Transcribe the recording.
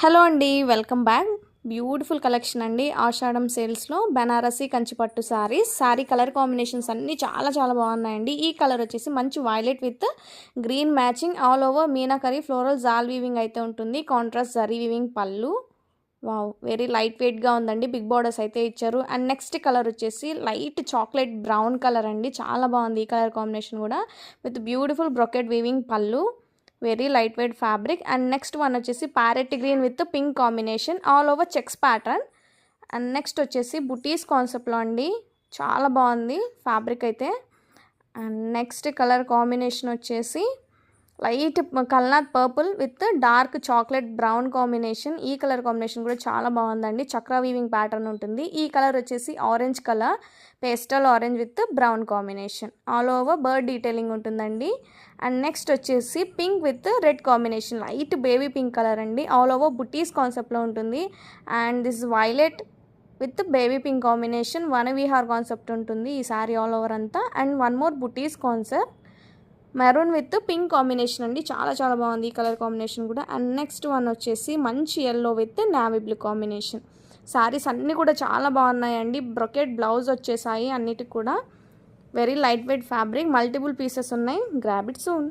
Hello అండి, welcome back. Beautiful collection అండి. ఆషాఢం సేల్స్లో బెనారసీ కంచిపట్టు శారీ కలర్ కాంబినేషన్స్ అన్నీ చాలా చాలా బాగున్నాయండి. ఈ కలర్ వచ్చేసి మంచి violet with green matching all over meenakari floral జాల్ వీవింగ్ అయితే ఉంటుంది. కాంట్రాస్ట్ జరీ వీవింగ్ పళ్ళు. వావ్, వెరీ లైట్ వెయిట్గా ఉందండి. బిగ్ బార్డర్స్ అయితే ఇచ్చారు. అండ్ నెక్స్ట్ కలర్ వచ్చేసి లైట్ చాక్లెట్ బ్రౌన్ కలర్ అండి. చాలా బాగుంది ఈ కలర్ కాంబినేషన్ కూడా, విత్ బ్యూటిఫుల్ బ్రొకెట్ వీవింగ్ పళ్ళు. Very light weight fabric. And next one వచ్చేసి parrot green with pink combination all over checks pattern. And next వచ్చేసి బుటీస్ కాన్సెప్ట్లో అండి. చాలా బాగుంది ఫ్యాబ్రిక్ అయితే. అండ్ నెక్స్ట్ కలర్ కాంబినేషన్ వచ్చేసి లైట్ కల్నాథ్ purple with dark chocolate brown combination. ఈ కలర్ కాంబినేషన్ కూడా చాలా బాగుందండి. చక్ర వీవింగ్ ప్యాటర్న్ ఉంటుంది. ఈ కలర్ వచ్చేసి orange colour, pastel orange with brown combination. All over bird detailing ఉంటుందండి. అండ్ నెక్స్ట్ వచ్చేసి pink with red combination, light baby pink colour అండి. ఆల్ ఓవర్ బుటీస్ కాన్సెప్ట్లో ఉంటుంది. And this violet with baby pink combination, వన Vihar concept ఉంటుంది ఈ sorry all over అంతా. And one more buttis concept maroon with pink combination అండి. చాలా చాలా బాగుంది ఈ కలర్ కాంబినేషన్ కూడా. అండ్ నెక్స్ట్ వన్ వచ్చేసి మంచి yellow with navy blue combination. Sarees అన్నీ కూడా చాలా బాగున్నాయండి. బ్రొకెట్ బ్లౌజ్ వచ్చేసాయి అన్నిటికి కూడా. Very light weight fabric, multiple pieces ఉన్నాయి. Grab it soon.